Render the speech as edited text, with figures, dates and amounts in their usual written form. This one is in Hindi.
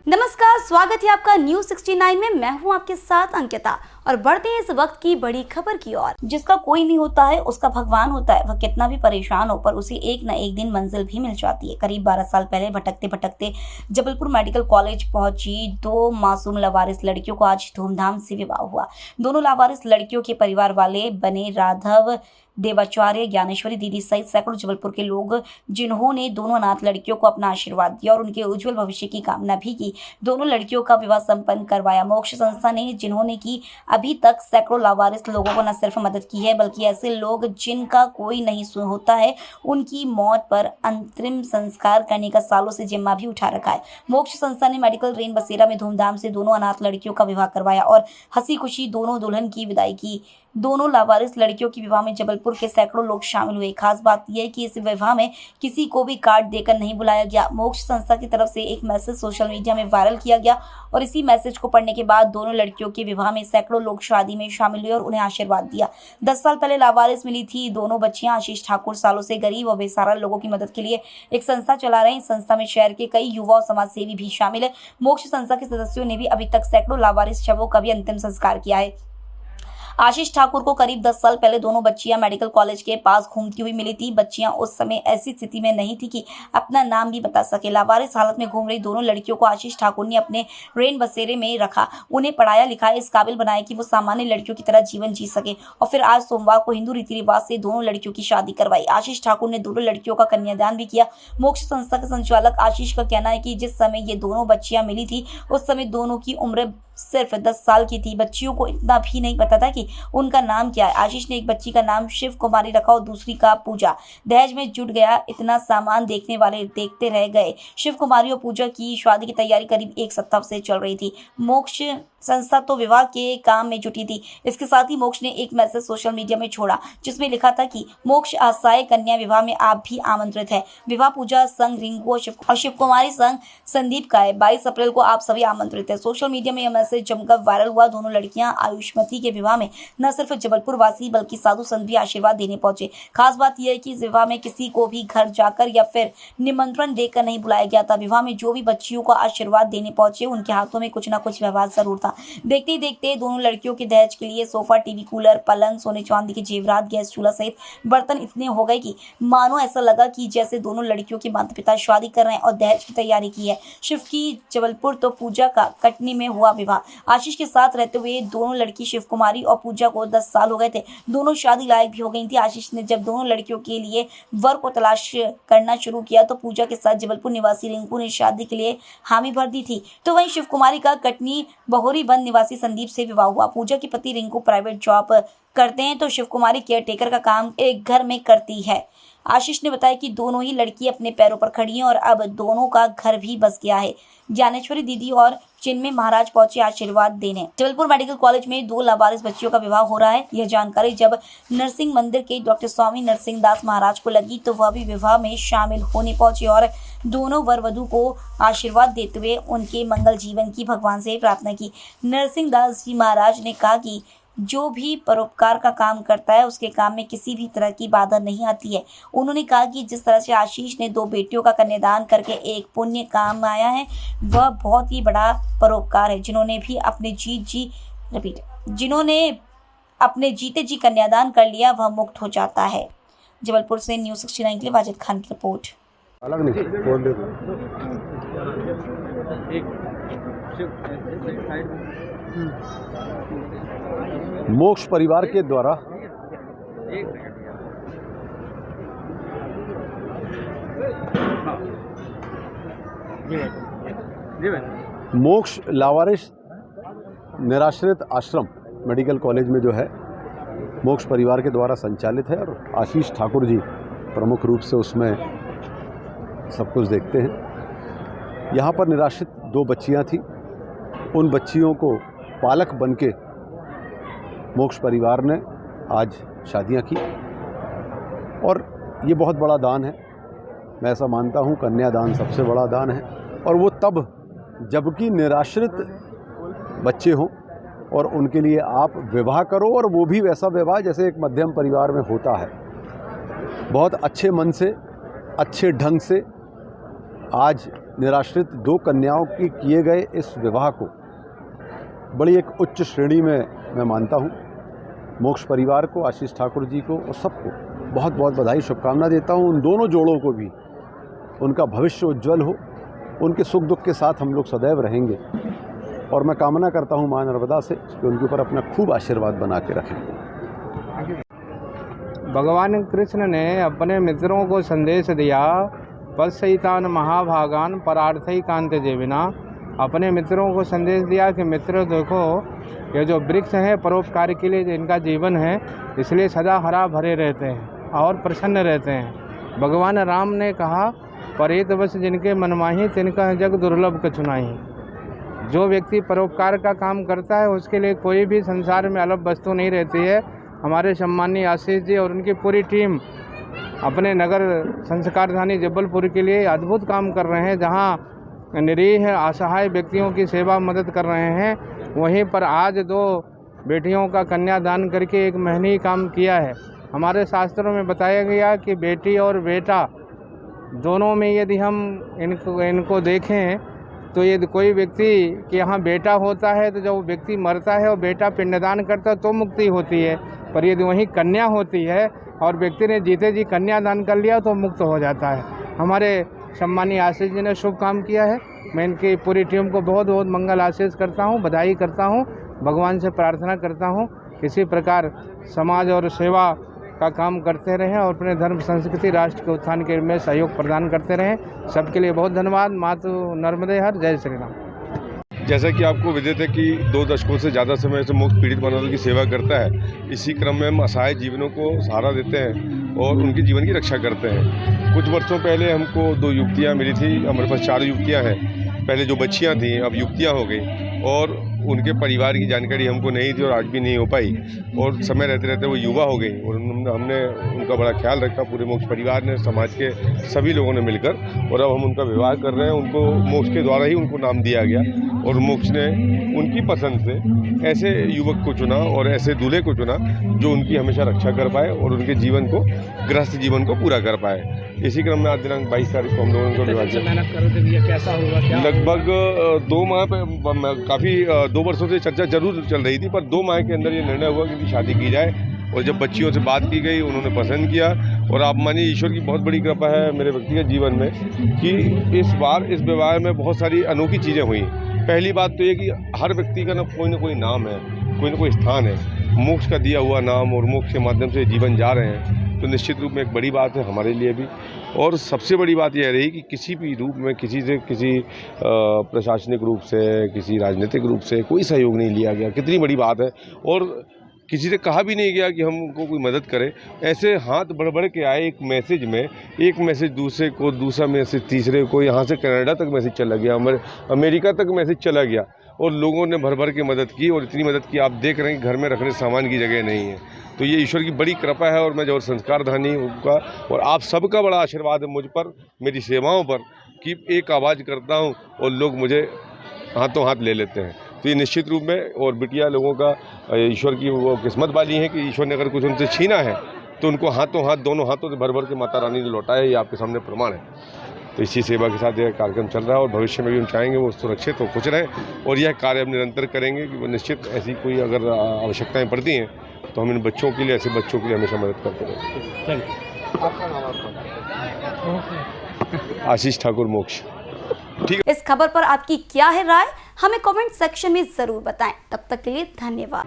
नमस्कार, स्वागत है आपका न्यूज 69 में। मैं हूं आपके साथ अंकिता और बढ़ते हैं इस वक्त की बड़ी खबर की ओर। जिसका कोई नहीं होता है उसका भगवान होता है। वह कितना भी परेशान हो पर उसे एक न एक दिन मंजिल भी मिल जाती है। करीब 12 साल पहले भटकते भटकते जबलपुर मेडिकल कॉलेज पहुंची दो मासूम लावारिस लड़कियों को आज धूमधाम से विवाह हुआ। दोनों लावारिस लड़कियों के परिवार वाले बने राघव देवाचार्य, ज्ञानेश्वरी दीदी सहित सैकड़ों जबलपुर के लोग, जिन्होंने दोनों अनाथ लड़कियों को अपना आशीर्वाद दिया और उनके उज्जवल भविष्य की कामना भी की। दोनों लड़कियों का विवाह संपन्न करवाया मोक्ष संस्था ने, जिन्होंने की अभी तक सैकड़ों लावारिस लोगों को न सिर्फ मदद की है बल्कि ऐसे लोग जिनका कोई नहीं होता है उनकी मौत पर अंतरिम संस्कार करने का सालों से जिम्मा भी उठा रखा है। मोक्ष संस्था ने मेडिकल रेन बसेरा में धूमधाम से दोनों अनाथ लड़कियों का विवाह करवाया और हंसी खुशी दोनों दुल्हन की विदाई की। दोनों लावारिस लड़कियों के विवाह में जबलपुर के सैकड़ों लोग शामिल हुए। खास बात यह है कि इस विवाह में किसी को भी कार्ड देकर नहीं बुलाया गया। मोक्ष संस्था की तरफ से एक मैसेज सोशल मीडिया में वायरल किया गया और इसी मैसेज को पढ़ने के बाद दोनों लड़कियों के विवाह में सैकड़ों लोग शादी में शामिल हुए और उन्हें आशीर्वाद दिया। 10 साल पहले लावारिस मिली थी दोनों बच्चियां। आशीष ठाकुर सालों से गरीब और बेसहारा लोगों की मदद के लिए एक संस्था चला रहे हैं। इस संस्था में शहर के कई युवा और समाज सेवी भी शामिल है। मोक्ष संस्था के सदस्यों ने भी अभी तक सैकड़ों लावारिस शवों का भी अंतिम संस्कार किया है। आशीष ठाकुर को करीब 10 साल पहले दोनों बच्चियां मेडिकल कॉलेज के पास घूमती हुई मिली थी। बच्चियां उस समय ऐसी स्थिति में नहीं थी कि अपना नाम भी बता सके। लावारिस हालत में घूम रही दोनों लड़कियों को आशीष ठाकुर ने अपने रेन बसेरे में रखा, उन्हें पढ़ाया लिखाया, इस काबिल बनाया कि वो सामान्य लड़कियों की तरह जीवन जी सके और फिर आज सोमवार को हिंदू रीति रिवाज से दोनों लड़कियों की शादी करवाई। आशीष ठाकुर ने दोनों लड़कियों का कन्यादान भी किया। मोक्ष संस्था के संचालक आशीष का कहना है कि जिस समय ये दोनों बच्चियां मिली थी उस समय दोनों की उम्र सिर्फ 10 साल की थी। बच्चियों को इतना भी नहीं पता था कि उनका नाम क्या है। आशीष ने एक बच्ची का नाम शिव कुमारी रखा और दूसरी का पूजा। दहेज में जुट गया इतना सामान देखने वाले देखते रह गए। शिव कुमारी और पूजा की शादी की तैयारी करीब एक सप्ताह से चल रही थी। मोक्ष संस्था तो विवाह के काम में जुटी थी। इसके साथ ही मोक्ष ने एक मैसेज सोशल मीडिया में छोड़ा जिसमें लिखा था कि मोक्ष आशाएं कन्या विवाह में आप भी आमंत्रित है। विवाह पूजा संघ रिंकू और शिव कुमारी संघ संदीप का है। 22 अप्रैल को आप सभी आमंत्रित है। सोशल मीडिया में यह मैसेज जमकर वायरल हुआ। दोनों लड़कियां आयुष्मती के विवाह में न सिर्फ जबलपुर वासी बल्कि साधु संत भी आशीर्वाद देने पहुंचे। खास बात यह है कि इस विवाह में किसी को भी घर जाकर या फिर निमंत्रण देकर नहीं बुलाया गया था। विवाह में जो भी बच्चियों को आशीर्वाद देने पहुंचे उनके हाथों में कुछ न कुछ व्यवहार जरूर था। देखते ही देखते दोनों लड़कियों के दहेज के लिए सोफा, टीवी, कूलर, पलंग, सोने चांदी के जेवरात, गैस चूल्हा सहित बर्तन इतने हो गए कि मानो ऐसा लगा कि जैसे दोनों लड़कियों के माता पिता शादी कर रहे हैं और दहेज की तैयारी की है। शिव की जबलपुर तो पूजा का कटनी में हुआ विवाह। आशीष के साथ रहते हुए दोनों लड़की शिव कुमारी और पूजा को 10 साल हो गए थे। दोनों शादी लायक भी हो गई थी। आशीष ने जब दोनों लड़कियों के लिए वर को तलाश करना शुरू किया तो पूजा के साथ जबलपुर निवासी रिंकू ने शादी के लिए हामी भर दी थी। तो वहीं शिव कुमारी का कटनी बहोरी बंद निवासी संदीप से विवाह हुआ। पूजा के पति रिंकू प्राइवेट जॉब करते हैं तो शिव कुमारी केयरटेकर का काम एक घर में करती है। आशीष ने बताया कि दोनों ही लड़की अपने पैरों पर खड़ी हैं और अब दोनों का घर भी बस गया है। ज्ञानेश्वरी दीदी और चिन्मय महाराज पहुंचे आशीर्वाद देने। जबलपुर मेडिकल कॉलेज में 2 लावारिस बच्चियों का विवाह हो रहा है। यह जानकारी जब नरसिंह मंदिर के डॉक्टर स्वामी नरसिंह दास महाराज को लगी तो वह भी विवाह में शामिल होने पहुंचे और दोनों वर वधू को आशीर्वाद देते हुए उनके मंगल जीवन की भगवान से प्रार्थना की। नरसिंह दास जी महाराज ने कहा कि जो भी परोपकार का काम करता है उसके काम में किसी भी तरह की बाधा नहीं आती है। उन्होंने कहा कि जिस तरह से आशीष ने 2 बेटियों का कन्यादान करके एक पुण्य काम आया है वह बहुत ही बड़ा परोपकार है। जिन्होंने अपने जीते जी कन्यादान कर लिया वह मुक्त हो जाता है। जबलपुर से न्यूज़ 69 के लिए वाजिद खान की रिपोर्ट। अलग नहीं बोल दे। मोक्ष परिवार के द्वारा मोक्ष लावारिस निराश्रित आश्रम मेडिकल कॉलेज में जो है मोक्ष परिवार के द्वारा संचालित है और आशीष ठाकुर जी प्रमुख रूप से उसमें सब कुछ देखते हैं। यहाँ पर निराश्रित 2 बच्चियाँ थीं। उन बच्चियों को पालक बनके मोक्ष परिवार ने आज शादियां की और ये बहुत बड़ा दान है। मैं ऐसा मानता हूँ कन्यादान सबसे बड़ा दान है और वो तब जबकि निराश्रित बच्चे हों और उनके लिए आप विवाह करो और वो भी वैसा विवाह जैसे एक मध्यम परिवार में होता है। बहुत अच्छे मन से, अच्छे ढंग से आज निराश्रित 2 कन्याओं की किए गए इस विवाह को बड़ी एक उच्च श्रेणी में मैं मानता हूँ। मोक्ष परिवार को, आशीष ठाकुर जी को और सबको बहुत बहुत बधाई, शुभकामना देता हूँ। उन दोनों जोड़ों को भी उनका भविष्य उज्जवल हो, उनके सुख दुख के साथ हम लोग सदैव रहेंगे और मैं कामना करता हूँ माँ नर्मदा से कि उनके ऊपर अपना खूब आशीर्वाद बना के रखें। भगवान कृष्ण ने अपने मित्रों को संदेश दिया, पश्यैतान महाभागान परार्थैकान्त जेविना। अपने मित्रों को संदेश दिया कि मित्र देखो, ये जो वृक्ष हैं परोपकार के लिए इनका जीवन है, इसलिए सदा हरा भरे रहते हैं और प्रसन्न रहते हैं। भगवान राम ने कहा, परेत बस जिनके मनमाही तिनका जग दुर्लभ कछुनाही। जो व्यक्ति परोपकार का काम करता है उसके लिए कोई भी संसार में अलग वस्तु नहीं रहती है। हमारे सम्मानीय आशीष जी और उनकी पूरी टीम अपने नगर संस्कारधानी जबलपुर के लिए अद्भुत काम कर रहे हैं। जहां निरीह असहाय व्यक्तियों की सेवा मदद कर रहे हैं, वहीं पर आज 2 बेटियों का कन्यादान करके एक महनीय काम किया है। हमारे शास्त्रों में बताया गया कि बेटी और बेटा दोनों में यदि हम इनको देखें तो यदि कोई व्यक्ति के यहाँ बेटा होता है तो जब व्यक्ति मरता है और बेटा पिंडदान करता है तो मुक्ति होती है, पर यदि वहीं कन्या होती है और व्यक्ति ने जीते जी कन्यादान कर लिया तो मुक्त हो जाता है। हमारे सम्मानीय आशीष जी ने शुभ काम किया है। मैं इनकी पूरी टीम को बहुत बहुत मंगल आशीष करता हूँ, बधाई करता हूँ। भगवान से प्रार्थना करता हूँ किसी प्रकार समाज और सेवा का काम करते रहें और अपने धर्म संस्कृति राष्ट्र के उत्थान के में सहयोग प्रदान करते रहें। सबके लिए बहुत धन्यवाद। मातु नर्मदे हर, जय श्री राम। जैसा कि आपको विदित है कि 2 दशकों से ज़्यादा समय से मुक्त पीड़ित मानवों की सेवा करता है। इसी क्रम में हम असहाय जीवनों को सहारा देते हैं और उनके जीवन की रक्षा करते हैं। कुछ वर्षों पहले हमको 2 युवतियाँ मिली थी। हमारे पास 4 युवतियाँ हैं। पहले जो बच्चियाँ थीं अब युवतियाँ हो गई और उनके परिवार की जानकारी हमको नहीं थी और आज भी नहीं हो पाई, और समय रहते रहते वो युवा हो गई और हमने उनका बड़ा ख्याल रखा। पूरे मोक्ष परिवार ने, समाज के सभी लोगों ने मिलकर, और अब हम उनका विवाह कर रहे हैं। उनको मोक्ष के द्वारा ही उनको नाम दिया गया और मोक्ष ने उनकी पसंद से ऐसे युवक को चुना और ऐसे दूल्हे को चुना जो उनकी हमेशा रक्षा कर पाए और उनके जीवन को, गृहस्थ जीवन को पूरा कर पाए। इसी क्रम में आज दिनांक 22 तारीख को हम लोगों को विवाह किया। लगभग 2 माह काफ़ी 2 वर्षों से चर्चा जरूर चल रही थी, पर 2 माह के अंदर ये निर्णय हुआ कि इनकी शादी की जाए। और जब बच्चियों से बात की गई उन्होंने पसंद किया। और आप मानिए ईश्वर की बहुत बड़ी कृपा है मेरे व्यक्तिगत जीवन में कि इस बार इस विवाह में बहुत सारी अनोखी चीज़ें हुई। पहली बात तो ये कि हर व्यक्ति का ना कोई नाम है, कोई ना कोई स्थान है। मोक्ष का दिया हुआ नाम और मोक्ष के माध्यम से जीवन जा रहे हैं तो निश्चित रूप में एक बड़ी बात है हमारे लिए भी। और सबसे बड़ी बात यह रही कि किसी भी रूप में किसी से, किसी प्रशासनिक रूप से, किसी राजनीतिक रूप से कोई सहयोग नहीं लिया गया। कितनी बड़ी बात है। और किसी से कहा भी नहीं गया कि हम उनको कोई मदद करें। ऐसे हाथ बढ़ बढ़ के आए एक मैसेज में, एक मैसेज दूसरे को, दूसरा मैसेज तीसरे को, यहाँ से कनाडा तक मैसेज चला गया, अमेरिका तक मैसेज चला गया और लोगों ने भर भर के मदद की। और इतनी मदद की आप देख रहे हैं कि घर में रखने सामान की जगह नहीं है। तो ये ईश्वर की बड़ी कृपा है। और मैं जो संस्कारधानी उनका और आप सबका बड़ा आशीर्वाद है मुझ पर, मेरी सेवाओं पर, कि एक आवाज़ करता हूँ और लोग मुझे हाथों हाथ ले लेते हैं। तो ये निश्चित रूप में, और बिटिया लोगों का ईश्वर की वो किस्मत वाली है कि ईश्वर ने अगर कुछ उनसे छीना है तो उनको हाथों हाथ, दोनों हाथों से भर भर के माता रानी ने लौटाया। ये आपके सामने प्रमाण है। तो इसी सेवा के साथ यह कार्यक्रम चल रहा है और भविष्य में भी हम चाहेंगे वो सुरक्षित हो, खुश रहें। और यह कार्य हम निरंतर करेंगे कि वो निश्चित ऐसी कोई अगर आवश्यकताएँ पड़ती हैं तो हम इन बच्चों के लिए, ऐसे बच्चों के लिए हमेशा मदद करते रहेंगे। आशीष ठाकुर, मोक्ष। इस खबर पर आपकी क्या है राय, हमें कमेंट सेक्शन में जरूर बताएं। तब तक के लिए धन्यवाद।